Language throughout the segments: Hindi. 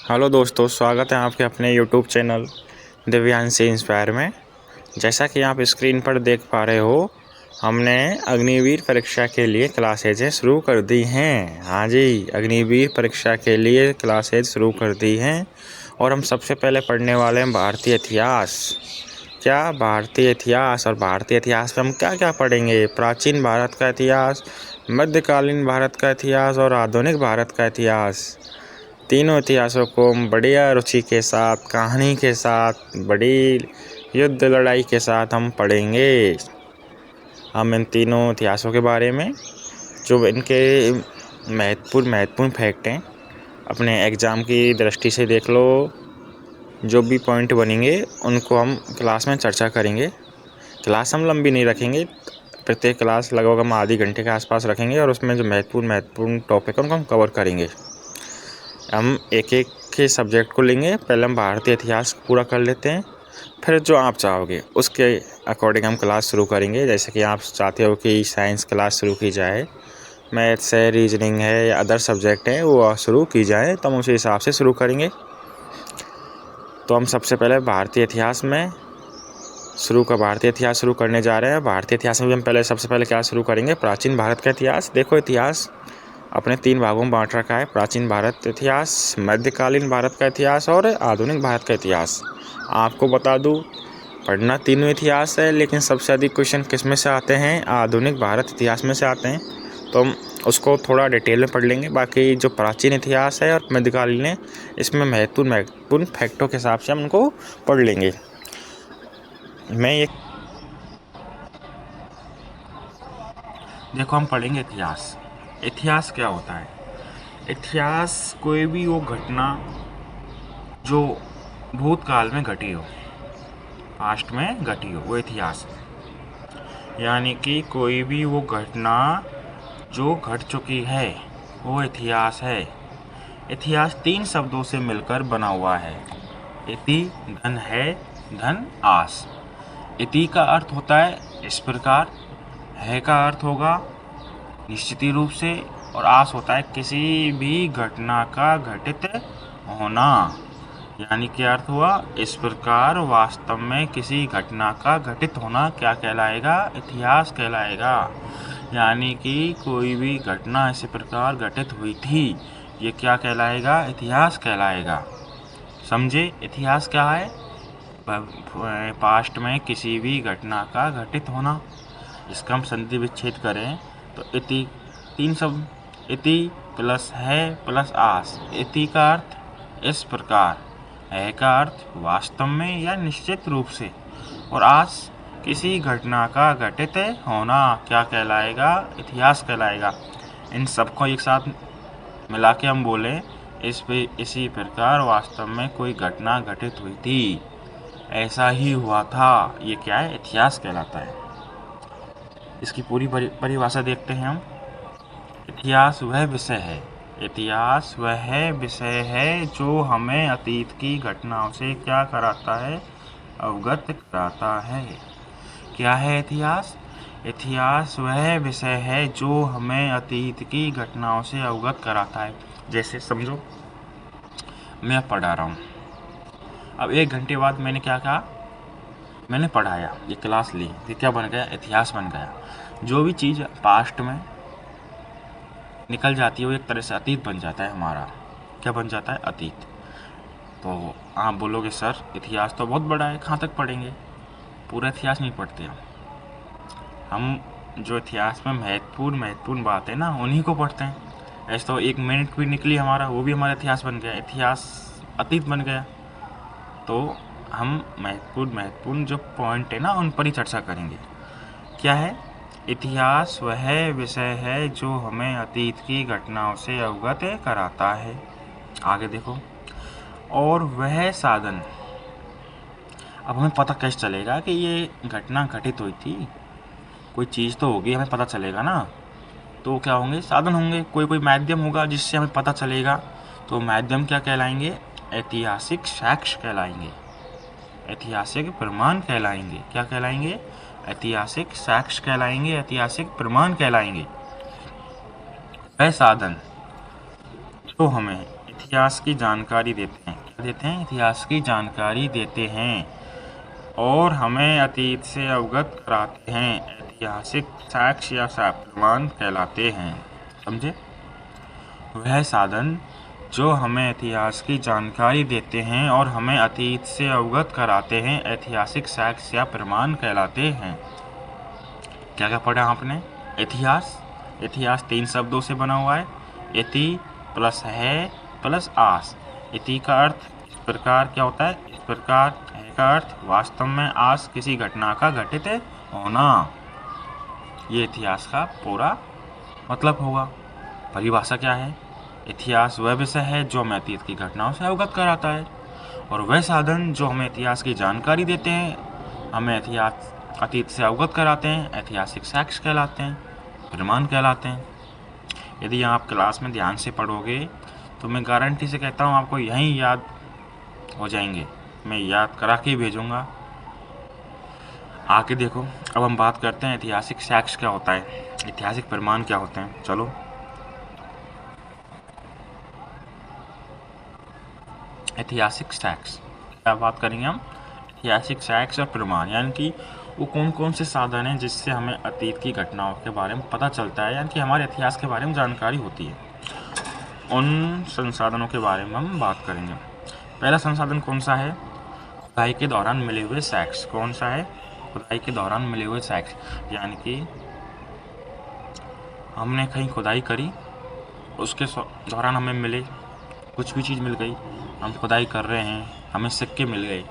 हेलो दोस्तों, स्वागत है आपके अपने यूट्यूब चैनल दिव्यांश इंस्पायर में। जैसा कि आप स्क्रीन पर देख पा रहे हो, हमने अग्निवीर परीक्षा के लिए क्लासेज शुरू कर दी हैं। हाँ जी, अग्निवीर परीक्षा के लिए क्लासेज शुरू कर दी हैं और हम सबसे पहले पढ़ने वाले हैं भारतीय इतिहास। भारतीय इतिहास। और भारतीय इतिहास में हम क्या क्या पढ़ेंगे? प्राचीन भारत का इतिहास, मध्यकालीन भारत का इतिहास और आधुनिक भारत का इतिहास। तीनों इतिहासों को हम बढ़िया रुचि के साथ, कहानी के साथ, बड़ी युद्ध लड़ाई के साथ हम पढ़ेंगे। हम इन तीनों इतिहासों के बारे में जो इनके महत्वपूर्ण फैक्ट हैं, अपने एग्ज़ाम की दृष्टि से देख लो। जो भी पॉइंट बनेंगे उनको हम क्लास में चर्चा करेंगे। क्लास हम लंबी नहीं रखेंगे, प्रत्येक क्लास लगभग हम आधे घंटे के आसपास रखेंगे और उसमें जो महत्वपूर्ण टॉपिक है उनको हम कवर करेंगे। हम एक एक के सब्जेक्ट को लेंगे। पहले हम भारतीय इतिहास पूरा कर लेते हैं, फिर जो आप चाहोगे उसके अकॉर्डिंग हम क्लास शुरू करेंगे। जैसे कि आप चाहते हो कि साइंस क्लास शुरू की जाए, मैथ्स है, रीजनिंग है या अदर सब्जेक्ट हैं वो शुरू की जाए, तो हम उसी हिसाब से शुरू करेंगे। तो हम सबसे पहले भारतीय इतिहास शुरू करने जा रहे हैं। भारतीय इतिहास में भी हम सबसे पहले क्या शुरू करेंगे? प्राचीन भारत का इतिहास। देखो, इतिहास अपने 3 भागों में बांट रखा है: प्राचीन भारत इतिहास, मध्यकालीन भारत का इतिहास और आधुनिक भारत का इतिहास। आपको बता दूं, पढ़ना तीनों इतिहास है, लेकिन सबसे अधिक क्वेश्चन किस में से आते हैं? आधुनिक भारत इतिहास में से आते हैं। तो हम उसको थोड़ा डिटेल में पढ़ लेंगे। बाकी जो प्राचीन इतिहास है और मध्यकालीन है, इसमें महत्वपूर्ण फैक्टों के हिसाब से हम उनको पढ़ लेंगे। देखो, हम पढ़ेंगे इतिहास। इतिहास क्या होता है? इतिहास कोई भी वो घटना जो भूतकाल में घटी हो, पास्ट में घटी हो, वो इतिहास है। यानी कि कोई भी वो घटना जो घट चुकी है वो इतिहास है। इतिहास 3 शब्दों से मिलकर बना हुआ है: इति, धन है, धन आस। इति का अर्थ होता है इस प्रकार, है का अर्थ होगा निश्चित रूप से, और आस होता है किसी भी घटना का घटित होना। यानी क्या अर्थ हुआ? इस प्रकार वास्तव में किसी घटना का घटित होना क्या कहलाएगा? इतिहास कहलाएगा। यानी कि कोई भी घटना इसी प्रकार घटित हुई थी, ये क्या कहलाएगा? इतिहास कहलाएगा। समझे? इतिहास क्या है? पास्ट में किसी भी घटना का घटित होना। इसका हम संधि विच्छेद करें तो इति, 3 शब्द, इति प्लस है प्लस आस। इति का अर्थ इस प्रकार, है का अर्थ वास्तव में या निश्चित रूप से, और आस किसी घटना का घटित होना क्या कहलाएगा? इतिहास कहलाएगा। इन सबको एक साथ मिला के हम बोलें इसी प्रकार वास्तव में कोई घटना घटित हुई थी, ऐसा ही हुआ था, ये क्या है? इतिहास कहलाता है। इसकी पूरी परिभाषा देखते हैं हम। इतिहास वह विषय है जो हमें अतीत की घटनाओं से क्या कराता है? अवगत कराता है। क्या है इतिहास? इतिहास वह विषय है जो हमें अतीत की घटनाओं से अवगत कराता है। जैसे समझो, मैं पढ़ा रहा हूँ, अब 1 घंटे बाद मैंने क्या कहा? मैंने पढ़ाया, ये क्लास ली, ये क्या बन गया? इतिहास बन गया। जो भी चीज़ पास्ट में निकल जाती है वो एक तरह से अतीत बन जाता है हमारा। क्या बन जाता है? अतीत। तो आप बोलोगे सर इतिहास तो बहुत बड़ा है, कहाँ तक पढ़ेंगे? पूरा इतिहास नहीं पढ़ते हम जो इतिहास में महत्वपूर्ण बात है ना, उन्हीं को पढ़ते हैं। ऐसे तो 1 मिनट भी निकली हमारा, वो भी हमारा इतिहास बन गया, इतिहास अतीत बन गया। तो हम महत्वपूर्ण जो पॉइंट है ना, उन पर ही चर्चा करेंगे। क्या है? इतिहास वह विषय है जो हमें अतीत की घटनाओं से अवगत कराता है। आगे देखो, और वह साधन। अब हमें पता कैसे चलेगा कि ये घटना घटित हुई थी? कोई चीज़ तो होगी, हमें पता चलेगा ना। तो क्या होंगे? साधन होंगे, कोई माध्यम होगा जिससे हमें पता चलेगा। तो माध्यम क्या कहलाएंगे? ऐतिहासिक साक्ष्य कहलाएंगे, ऐतिहासिक प्रमाण कहलाएंगे। क्या कहलाएंगे? ऐतिहासिक साक्ष्य कहलाएंगे, ऐतिहासिक प्रमाण कहलाएंगे। वह साधन जो हमें इतिहास की जानकारी देते हैं। क्या देते हैं? इतिहास की जानकारी देते हैं और हमें अतीत से अवगत कराते हैं। ऐतिहासिक साक्ष्य या प्रमाण कहलाते हैं। समझे? वह साधन जो हमें इतिहास की जानकारी देते हैं और हमें अतीत से अवगत कराते हैं, ऐतिहासिक साक्ष्य या प्रमाण कहलाते हैं। क्या क्या पढ़ा आपने? इतिहास। इतिहास 3 शब्दों से बना हुआ है। इति प्लस है प्लस आस। इति का अर्थ इस प्रकार क्या होता है? इस प्रकार। है का अर्थ वास्तव में, आस किसी घटना का घटित होना। ये इतिहास का पूरा मतलब होगा। परिभाषा क्या है? इतिहास वह विषय है जो हमें अतीत की घटनाओं से अवगत कराता है और वह साधन जो हमें इतिहास की जानकारी देते हैं, हमें इतिहास अतीत से अवगत कराते हैं, ऐतिहासिक साक्ष्य कहलाते हैं, प्रमाण कहलाते हैं। यदि आप क्लास में ध्यान से पढ़ोगे तो मैं गारंटी से कहता हूँ आपको यहीं याद हो जाएंगे। मैं याद करा के भेजूँगा। आके देखो। अब हम बात करते हैं ऐतिहासिक साक्ष्य क्या होता है, ऐतिहासिक प्रमाण क्या होते हैं। चलो, ऐतिहासिक साक्ष्य क्या बात करेंगे हम? ऐतिहासिक साक्ष्य और प्रमाण यानी कि वो कौन कौन से साधन हैं जिससे हमें अतीत की घटनाओं के बारे में पता चलता है, यानी कि हमारे इतिहास के बारे में जानकारी होती है। उन संसाधनों के बारे में हम बात करेंगे। पहला संसाधन कौन सा है? खुदाई के दौरान मिले हुए साक्ष्य। कौन सा है? खुदाई के दौरान मिले हुए साक्ष्य, यानी कि हमने कहीं खुदाई करी, उसके दौरान हमें मिले कुछ भी चीज़ मिल गई। हम खुदाई कर रहे हैं, हमें सिक्के मिल गए।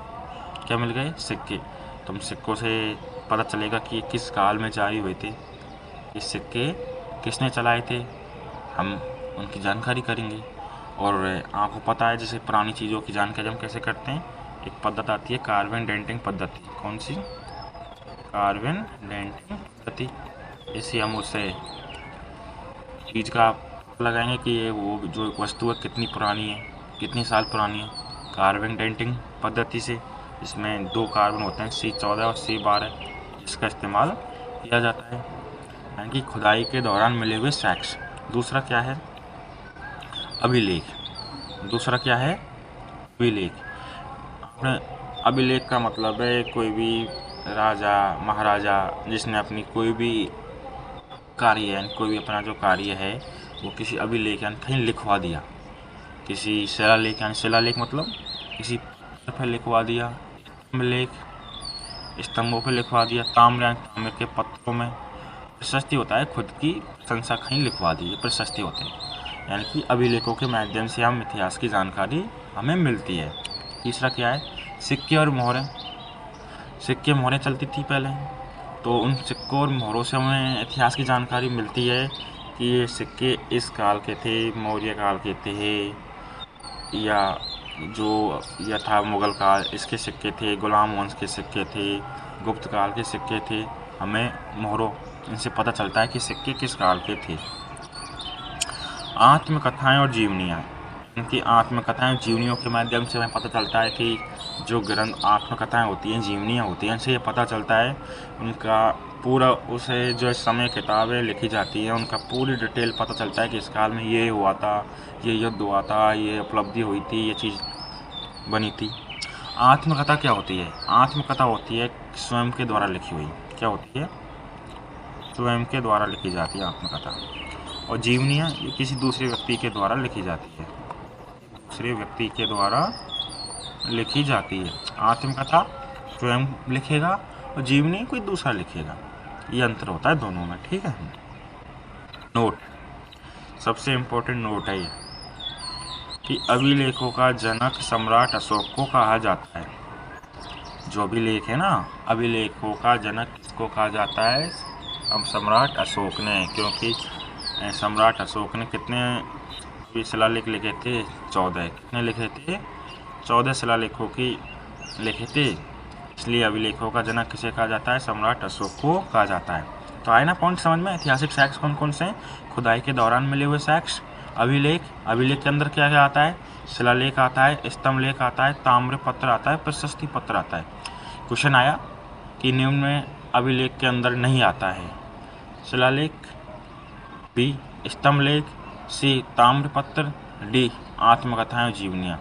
क्या मिल गए? सिक्के। तो हम सिक्कों से पता चलेगा कि ये किस काल में जारी हुए थे, ये सिक्के किसने चलाए थे, हम उनकी जानकारी करेंगे। और आपको पता है जैसे पुरानी चीज़ों की जानकारी हम कैसे करते हैं, एक पद्धति आती है कार्बन डेंटिंग पद्धति। कौन सी? कार्बन डेंटिंग पद्धति। इसे हम उससे चीज़ का पता लगाएंगे कि ये वो जो वस्तु है कितनी पुरानी है, कितनी साल पुरानी है, कार्बन डेंटिंग पद्धति से। इसमें 2 कार्बन होते हैं, C14 और C12, इसका इस्तेमाल किया जाता है, यानी कि खुदाई के दौरान मिले हुए साक्ष्य। दूसरा क्या है? अभिलेख। दूसरा क्या है? अभिलेख। अपने अभिलेख का मतलब है कोई भी राजा महाराजा जिसने अपनी कोई भी कार्य यानी कोई भी अपना जो कार्य है वो किसी अभिलेख यानी कहीं लिखवा दिया। किसी शिलालेख यानी शिलालेख मतलब किसी पत्थर पर लिखवा दिया, स्तंभलेख स्तंभों पर लिखवा दिया, ताम्र यानी ताम्र के पत्थरों में। प्रशस्ति होता है खुद की प्रशंसा कहीं लिखवा दी, प्रशस्ति होते हैं। यानी कि अभिलेखों के माध्यम से हम इतिहास की जानकारी हमें मिलती है। तीसरा क्या है? सिक्के और मोहरें। सिक्के मोहरें चलती थी पहले, तो उन सिक्कों और मोहरों से हमें इतिहास की जानकारी मिलती है कि ये सिक्के इस काल के थे, मौर्य काल के थे, या जो यह था मुग़ल काल, इसके सिक्के थे, गुलाम वंश के सिक्के थे, गुप्त काल के सिक्के थे। हमें मोहरों इनसे पता चलता है कि सिक्के किस काल के थे। आत्मकथाएं और जीवनियाँ। इनकी आत्मकथाएं जीवनियों के माध्यम से हमें पता चलता है कि जो ग्रंथ आत्मकथाएं होती हैं, जीवनियाँ होती हैं, इनसे ये पता चलता है उनका पूरा उसे जो समय किताबें लिखी जाती हैं उनका पूरी डिटेल पता चलता है कि इस काल में ये हुआ था, ये युद्ध हुआ था, ये उपलब्धि हुई थी, ये चीज़ बनी थी। आत्मकथा क्या होती है? आत्मकथा होती है स्वयं के द्वारा लिखी हुई। क्या होती है? स्वयं के द्वारा लिखी जाती है आत्मकथा। और जीवनियाँ ये किसी दूसरे व्यक्ति के द्वारा लिखी जाती है, दूसरे व्यक्ति के द्वारा लिखी जाती है। आत्मकथा स्वयं लिखेगा और जीवनी कोई दूसरा लिखेगा, ये अंतर होता है दोनों में। ठीक है। नोट, सबसे इम्पोर्टेंट नोट है ये कि अभिलेखों का जनक सम्राट अशोक को कहा जाता है। जो अभिलेख है ना, अभिलेखों का जनक किसको कहा जाता है? अब सम्राट अशोक ने, क्योंकि सम्राट अशोक ने कितने शिलालेख लिखे थे? 14। कितने लिखे थे? 14 शिलालेखों की लिखे थे, इसलिए अभिलेखों का जनक किसे कहा जाता है? सम्राट अशोक को कहा जाता है। तो आए ना पॉइंट समझ में? ऐतिहासिक साक्ष्य कौन कौन से हैं? खुदाई के दौरान मिले हुए साक्ष्य, अभिलेख, अभिलेख के अंदर क्या क्या आता है? शिलालेख आता है, स्तंभलेख आता है, ताम्र पत्र आता है, प्रशस्ति पत्र आता है। क्वेश्चन आया कि निम्न में अभिलेख के अंदर नहीं आता है शिलालेख, बी स्तंभलेख, सी ताम्रपत्र, डी आत्मकथाएं और जीवनियाँ।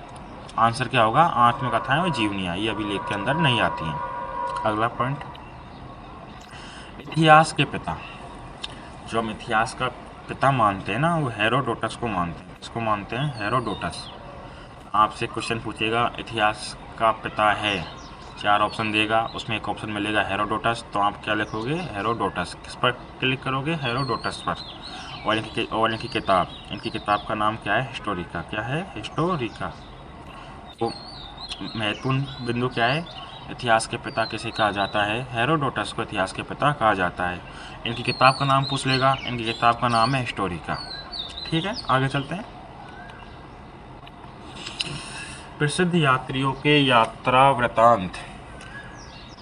आंसर क्या होगा? आत्मकथाएं और जीवनियाँ। ये अभी लेख के अंदर नहीं आती हैं। अगला पॉइंट, इतिहास के पिता। जो हम इतिहास का पिता मानते हैं ना, वो हेरोडोटस को मानते हैं। किसको मानते हैं? हेरोडोटस। आपसे क्वेश्चन पूछेगा इतिहास का पिता है, 4 ऑप्शन देगा, उसमें एक ऑप्शन मिलेगा हेरोडोटस, तो आप क्या लिखोगे? हेरोडोटस। किस पर क्लिक करोगे? हेरोडोटस पर। और इनकी किताब का नाम क्या है? हिस्टोरिका। क्या है? हिस्टोरिका। तो महत्वपूर्ण बिंदु क्या है? इतिहास के पिता किसे कहा जाता है? हेरोडोटस को इतिहास के पिता कहा जाता है। इनकी किताब का नाम पूछ लेगा, इनकी किताब का नाम है हिस्टोरिका। ठीक है, आगे चलते हैं। प्रसिद्ध यात्रियों के यात्रा वृतांत।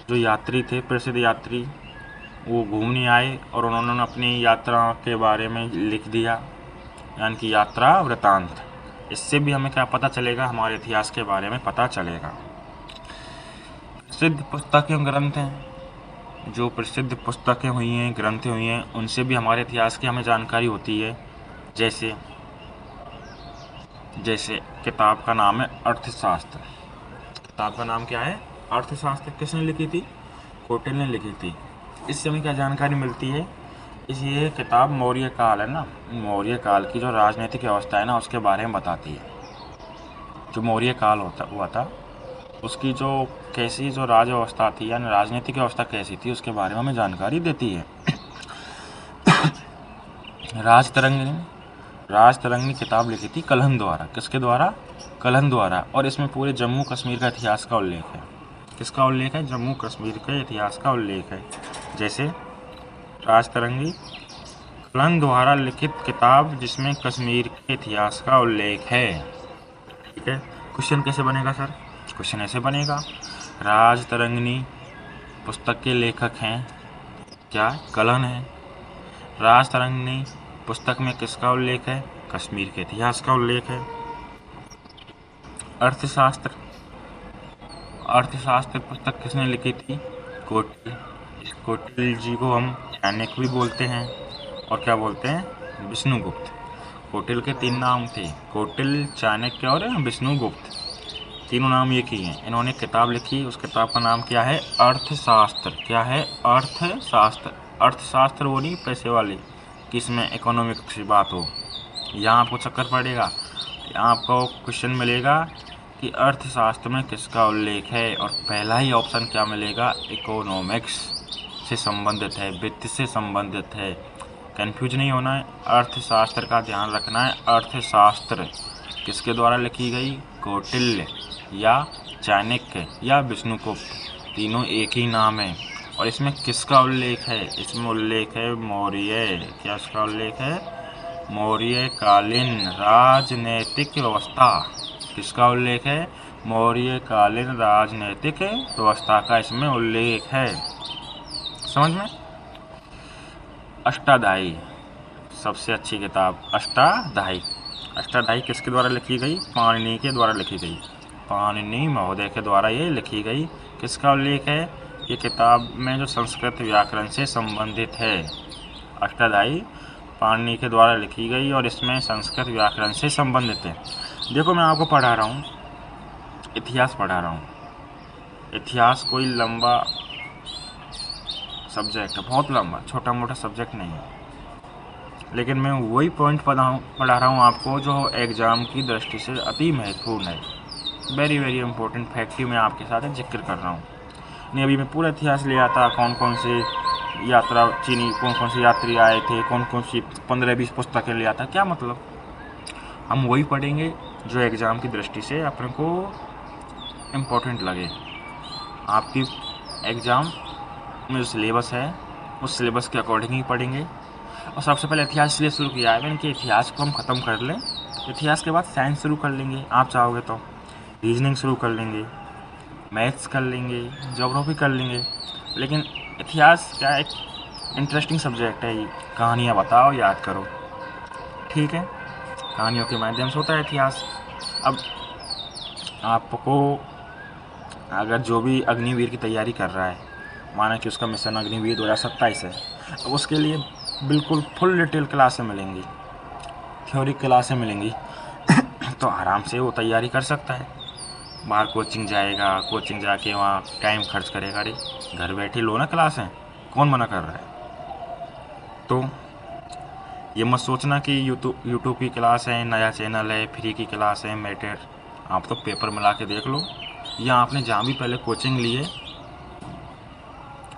जो यात्री थे, प्रसिद्ध यात्री, वो घूमने आए और उन्होंने अपनी यात्रा के बारे में लिख दिया, यानी कि यात्रा वृतांत। इससे भी हमें क्या पता चलेगा? हमारे इतिहास के बारे में पता चलेगा। प्रसिद्ध पुस्तकें, ग्रंथ हैं, जो प्रसिद्ध पुस्तकें हुई हैं, ग्रंथ हुई हैं, उनसे भी हमारे इतिहास की हमें जानकारी होती है। जैसे किताब का नाम है अर्थशास्त्र। किताब का नाम क्या है? अर्थशास्त्र। किसने लिखी थी? कोटिल ने लिखी थी। इससे हमें क्या जानकारी मिलती है? ये किताब मौर्य काल है ना, मौर्य काल की जो राजनीतिक व्यवस्था है ना, उसके बारे में बताती है। जो मौर्य काल हुआ था, उसकी जो कैसी जो राज व्यवस्था थी, यानी राजनीतिक व्यवस्था कैसी थी, उसके बारे में हमें जानकारी देती है। राजतरंगिणी किताब लिखी थी कलहन द्वारा। किसके द्वारा? कलहन द्वारा। और इसमें पूरे जम्मू कश्मीर का इतिहास का उल्लेख है। किसका उल्लेख है? जम्मू कश्मीर के इतिहास का उल्लेख है। जैसे राजतरंगी कलहन द्वारा लिखित किताब जिसमें कश्मीर के इतिहास का उल्लेख है। ठीक है, क्वेश्चन कैसे बनेगा सर? क्वेश्चन ऐसे बनेगा, राजतरंगिणी पुस्तक के लेखक हैं क्या? कलहन है। राजतरंगिणी पुस्तक में किसका उल्लेख है? कश्मीर के इतिहास का उल्लेख है। अर्थशास्त्र पुस्तक किसने लिखी थी? कोटिल। कोटिल जी को हम चाणक्य भी बोलते हैं, और क्या बोलते हैं? विष्णुगुप्त। कोटिल के 3 नाम थे, कोटिल, चाणक्य और विष्णुगुप्त। तीनों नाम एक ही हैं। इन्होंने किताब लिखी, उस किताब का नाम क्या है? अर्थशास्त्र। क्या है? अर्थशास्त्र। अर्थशास्त्र वो नहीं पैसे वाली, कि इसमें इकोनॉमिक्स की बात हो। यहाँ आपको चक्कर पड़ेगा, यहाँ आपको क्वेश्चन मिलेगा कि अर्थशास्त्र में किसका उल्लेख है, और पहला ही ऑप्शन क्या मिलेगा? इकोनॉमिक्स से संबंधित है, वित्त से संबंधित है। कंफ्यूज नहीं होना है, अर्थशास्त्र का ध्यान रखना है। अर्थशास्त्र किसके द्वारा लिखी गई? कौटिल्य या चाणक्य या विष्णुगुप्त, तीनों एक ही नाम है। और इसमें किसका उल्लेख है? इसमें उल्लेख है मौर्य। क्या इसका उल्लेख है? मौर्यकालीन राजनैतिक व्यवस्था। किसका उल्लेख है? मौर्यकालीन राजनैतिक व्यवस्था का इसमें उल्लेख है। समझ में? अष्टाध्यायी, सबसे अच्छी किताब अष्टाध्यायी किसके द्वारा लिखी गई? पाणिनि के द्वारा लिखी गई। पाणिनि महोदय के द्वारा ये लिखी गई। किसका उल्लेख है? ये किताब में जो संस्कृत व्याकरण से संबंधित है। अष्टाध्यायी पाणिनि के द्वारा लिखी गई और इसमें संस्कृत व्याकरण से संबंधित है। देखो, मैं आपको पढ़ा रहा हूँ, इतिहास पढ़ा रहा हूँ। इतिहास कोई लंबा सब्जेक्ट है, बहुत लंबा, छोटा मोटा सब्जेक्ट नहीं है। लेकिन मैं वही पॉइंट पढ़ा रहा हूँ आपको जो एग्ज़ाम की दृष्टि से अति महत्वपूर्ण है। वेरी वेरी इंपॉर्टेंट फैक्ट ही मैं आपके साथ जिक्र कर रहा हूँ। नहीं, अभी मैं पूरा इतिहास ले आता, कौन कौन से यात्री आए थे, कौन कौन सी 15-20 पुस्तकें ले आता, क्या मतलब? हम वही पढ़ेंगे जो एग्ज़ाम की दृष्टि से अपने को इम्पोर्टेंट लगे। आपकी एग्ज़ाम में जो सिलेबस है, उस सिलेबस के अकॉर्डिंग ही पढ़ेंगे। और सबसे पहले इतिहास इसलिए शुरू किया है मैंने कि इतिहास को हम ख़त्म कर लें, इतिहास के बाद साइंस शुरू कर लेंगे। आप चाहोगे तो रीजनिंग शुरू कर लेंगे, मैथ्स कर लेंगे, ज्योग्राफी कर लेंगे। लेकिन इतिहास क्या, एक इंटरेस्टिंग सब्जेक्ट है। कहानियाँ बताओ, याद करो। ठीक है, कहानियों के माध्यम से होता है इतिहास। अब आपको अगर जो भी अग्निवीर की तैयारी कर रहा है, माना कि उसका मिशन अग्निवीर 2027 है, अब उसके लिए बिल्कुल फुल डिटेल क्लासें मिलेंगी, थ्योरी क्लासें मिलेंगी, तो आराम से वो तैयारी कर सकता है। बाहर कोचिंग जाएगा, कोचिंग जाके वहाँ टाइम खर्च करेगा। अरे घर बैठे लो ना क्लासें, कौन मना कर रहा है। तो ये मत सोचना कि यूट्यूब की क्लास है, नया चैनल है, फ्री की क्लास है, मैटर। आप तो पेपर मिला के देख लो, या आपने जहाँ भी पहले कोचिंग ली है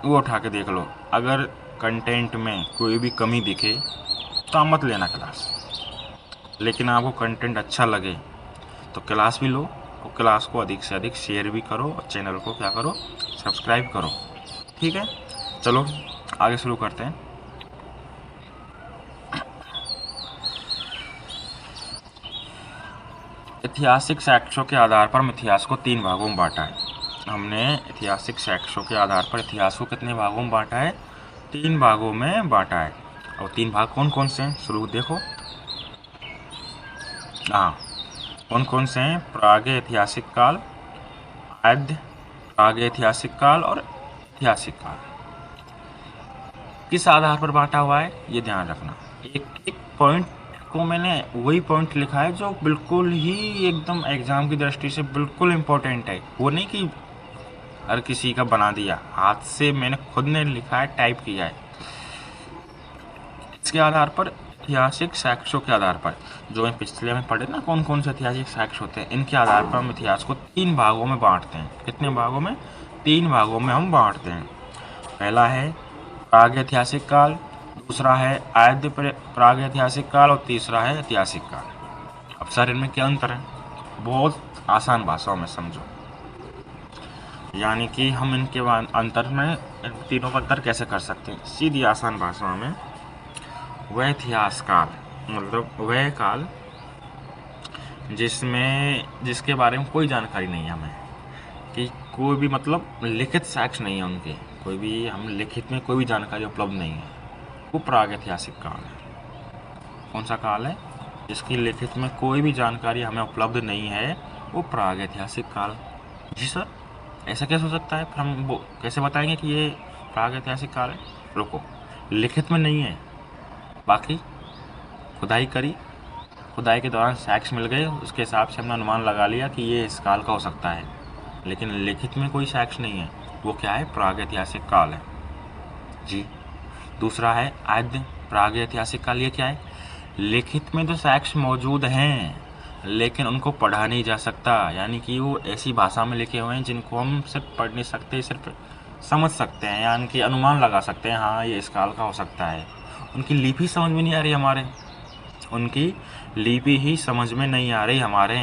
वो उठा के देख लो। अगर कंटेंट में कोई भी कमी दिखे तो आप मत लेना क्लास, लेकिन आपको कंटेंट अच्छा लगे तो क्लास भी लो, और क्लास को अधिक से अधिक शेयर भी करो, और चैनल को क्या करो, सब्सक्राइब करो। ठीक है, चलो आगे शुरू करते हैं। ऐतिहासिक साक्ष्यों के आधार पर हम इतिहास को 3 भागों में बांटा है। हमने ऐतिहासिक साक्ष्यों के आधार पर इतिहास को कितने भागों में बांटा है? 3 भागों में बांटा है। और 3 भाग कौन कौन से हैं? शुरू देखो। हाँ, कौन कौन से हैं? प्रागैतिहासिक काल, आद्य प्रागैतिहासिक काल और ऐतिहासिक काल। किस आधार पर बांटा हुआ है ये ध्यान रखना। एक एक पॉइंट को मैंने वही पॉइंट लिखा है जो बिल्कुल ही एकदम एग्जाम की दृष्टि से बिल्कुल इम्पोर्टेंट है। वो नहीं कि हर किसी का बना दिया, हाथ से मैंने खुद ने लिखा है, टाइप किया है। इसके आधार पर ऐतिहासिक साक्ष्यों के आधार पर, जो हम पिछले में पढ़े ना कौन कौन से ऐतिहासिक साक्ष्य होते हैं, इनके आधार पर हम इतिहास को 3 भागों में बांटते हैं। कितने भागों में? 3 भागों में हम बांटते हैं। पहला है प्रागैतिहासिक काल, दूसरा है आद्य प्रागैतिहासिक काल, और तीसरा है ऐतिहासिक काल। अब सर इनमें क्या अंतर है? बहुत आसान भाषाओं में समझो, यानी कि हम इनके अंतर में, इन तीनों का अंतर कैसे कर सकते हैं सीधी आसान भाषाओं में। वह इतिहास काल मतलब वह काल जिसके बारे में कोई जानकारी नहीं है हमें, कि कोई भी मतलब लिखित साक्ष्य नहीं है उनके, कोई भी हम लिखित में कोई भी जानकारी उपलब्ध नहीं है, वो प्रागैतिहासिक काल है। कौन सा काल है? जिसकी लिखित में कोई भी जानकारी हमें उपलब्ध नहीं है, वो प्रागैतिहासिक काल। जी सर, ऐसा कैसे हो सकता है? फिर हम वो कैसे बताएंगे कि ये प्रागैतिहासिक काल है? रुको, लिखित में नहीं है, बाकी खुदाई करी, खुदाई के दौरान साक्ष्य मिल गए, उसके हिसाब से हमने अनुमान लगा लिया कि ये इस काल का हो सकता है, लेकिन लिखित में कोई साक्ष्य नहीं है। वो क्या है? प्रागैतिहासिक काल है जी। दूसरा है आद्य प्रागैतिहासिक काल। ये क्या है? लिखित में तो साक्ष्य मौजूद हैं, लेकिन उनको पढ़ा नहीं जा सकता, यानी कि वो ऐसी भाषा में लिखे हुए हैं जिनको हम सिर्फ पढ़ नहीं सकते, सिर्फ समझ सकते हैं, यानी कि अनुमान लगा सकते हैं, हाँ ये इस काल का हो सकता है। उनकी लिपि समझ में नहीं आ रही हमारे, उनकी लिपि ही समझ में नहीं आ रही हमारे।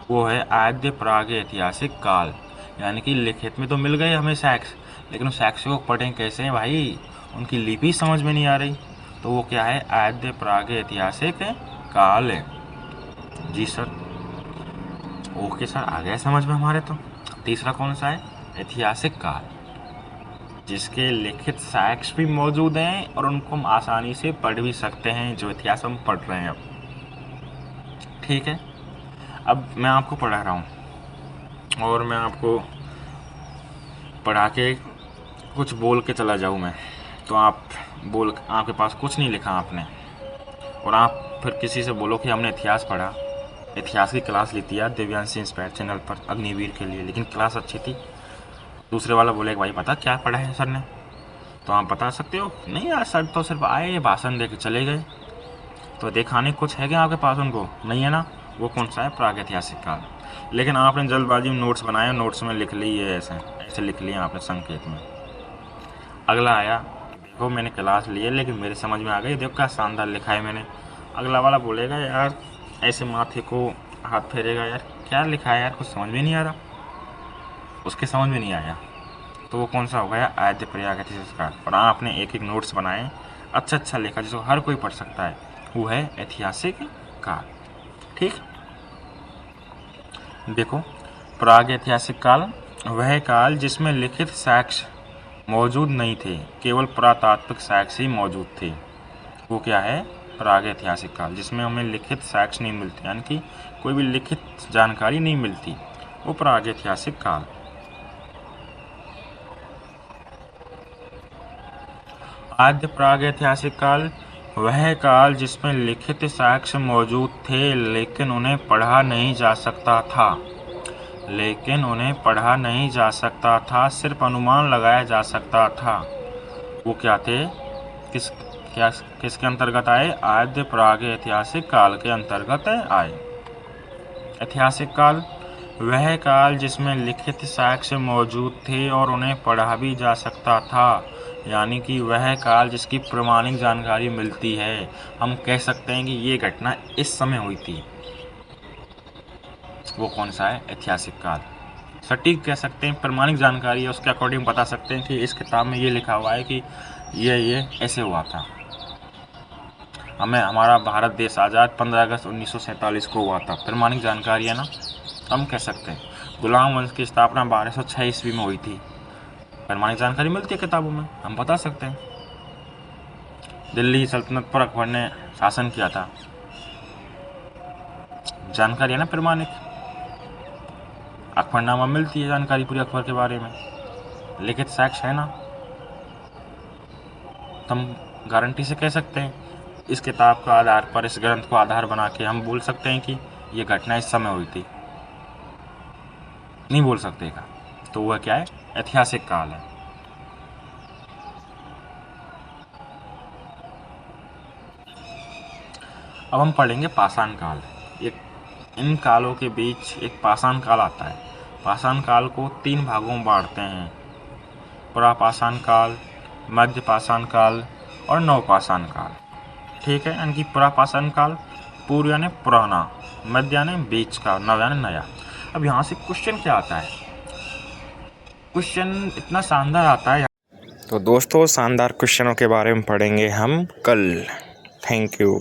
वो है आद्य प्रागैतिहासिक काल, यानी कि लिखित में तो मिल गए हमें साक्ष्य, लेकिन उस साक्ष्य को पढ़ें कैसे हैं भाई? उनकी लिपि समझ में नहीं आ रही, तो वो क्या है? आद्य प्रागैतिहासिक काल है जी सर। ओके सर, आ गया समझ में हमारे। तो तीसरा कौन सा है? ऐतिहासिक काल, जिसके लिखित साक्ष्य भी मौजूद हैं और उनको हम आसानी से पढ़ भी सकते हैं, जो इतिहास हम पढ़ रहे हैं अब। ठीक है, अब मैं आपको पढ़ा रहा हूँ और मैं आपको पढ़ा के कुछ बोल के चला जाऊँ मैं, तो आपके पास कुछ नहीं लिखा आपने, और आप फिर किसी से बोलो कि हमने इतिहास पढ़ा, इतिहास की क्लास ली थी यार दिव्यांश इंस्पायर चैनल पर अग्निवीर के लिए, लेकिन क्लास अच्छी थी। दूसरे वाला बोलेगा भाई पता क्या पढ़ा है सर ने, तो आप बता सकते हो नहीं यार सर तो सिर्फ आए भाषण दे के चले गए, तो दिखाने कुछ है क्या आपके पास? उनको नहीं है ना। वो कौन सा है? प्रागैतिहासिक काल। लेकिन आपने जल्दबाजी में नोट्स बनाए, नोट्स में लिख ली है, ऐसे ऐसे लिख लिया आपने संकेत में। अगला आया, देखो मैंने क्लास ली है लेकिन मेरे समझ में आ गई, देखो क्या शानदार लिखा है मैंने। अगला वाला बोलेगा यार, ऐसे माथे को हाथ फेरेगा, यार क्या लिखा है यार, कुछ समझ में नहीं आ रहा, उसके समझ में नहीं आया। तो वो कौन सा हो गया? आद्य प्रागैतिहासिक काल। और आपने एक एक नोट्स बनाए, अच्छा अच्छा लिखा जिसको हर कोई पढ़ सकता है, वो है ऐतिहासिक काल। ठीक, देखो, प्रागैतिहासिक काल वह काल जिसमें लिखित साक्ष्य मौजूद नहीं थे, केवल पुरातात्विक साक्ष्य ही मौजूद थे। वो क्या है? प्रागैतिहासिक काल, जिसमें हमें लिखित साक्ष्य नहीं मिलते, यानी कि कोई भी लिखित जानकारी नहीं मिलती, वो प्रागैतिहासिक काल। आद्य प्रागैतिहासिक काल वह काल जिसमें लिखित साक्ष्य मौजूद थे लेकिन उन्हें पढ़ा नहीं जा सकता था। लेकिन उन्हें पढ़ा नहीं जा सकता था, सिर्फ अनुमान लगाया जा सकता था। वो क्या थे? किसके अंतर्गत आए? आद्य प्राग ऐतिहासिक काल के अंतर्गत आए। ऐतिहासिक काल वह काल जिसमें लिखित साक्ष्य मौजूद थे और उन्हें पढ़ा भी जा सकता था, यानी कि वह काल जिसकी प्रमाणिक जानकारी मिलती है। हम कह सकते हैं कि ये घटना इस समय हुई थी। वो कौन सा है? ऐतिहासिक काल। सटीक कह सकते हैं, प्रमाणिक जानकारी है, उसके अकॉर्डिंग बता सकते हैं कि इस किताब में ये लिखा हुआ है कि ये ऐसे हुआ था। हमारा भारत देश आज़ाद 15 अगस्त 1947 को हुआ था। प्रमाणिक जानकारी है ना, हम कह सकते हैं। गुलाम वंश की स्थापना 1206 ईस्वी में हुई थी। प्रमाणिक जानकारी मिलती है किताबों में, हम बता सकते हैं। दिल्ली सल्तनत पर अकबर ने शासन किया था, जानकारी है ना प्रमाणिक। अकबरनामा मिलती है जानकारी पूरी अकबर के बारे में, लिखित साक्ष्य है ना, तो हम गारंटी से कह सकते हैं इस किताब के आधार पर, इस ग्रंथ को आधार बना के हम बोल सकते हैं कि ये घटना इस समय हुई थी। नहीं बोल सकते का, तो वह क्या है? ऐतिहासिक काल है। अब हम पढ़ेंगे पाषाण काल। इन कालों के बीच एक पाषाण काल आता है। पाषाण काल को 3 भागों में बांटते हैं: पुरापाषाण काल, मध्य पाषाण काल और नवपाषाण काल। ठीक है, यानी कि पुरापाषाण काल, पूर्व यानी पुराना, मध्य यानी बीच का, नव यानी नया। अब यहाँ से क्वेश्चन क्या आता है? क्वेश्चन इतना शानदार आता है। तो दोस्तों, शानदार क्वेश्चनों के बारे में पढ़ेंगे हम कल। Thank you.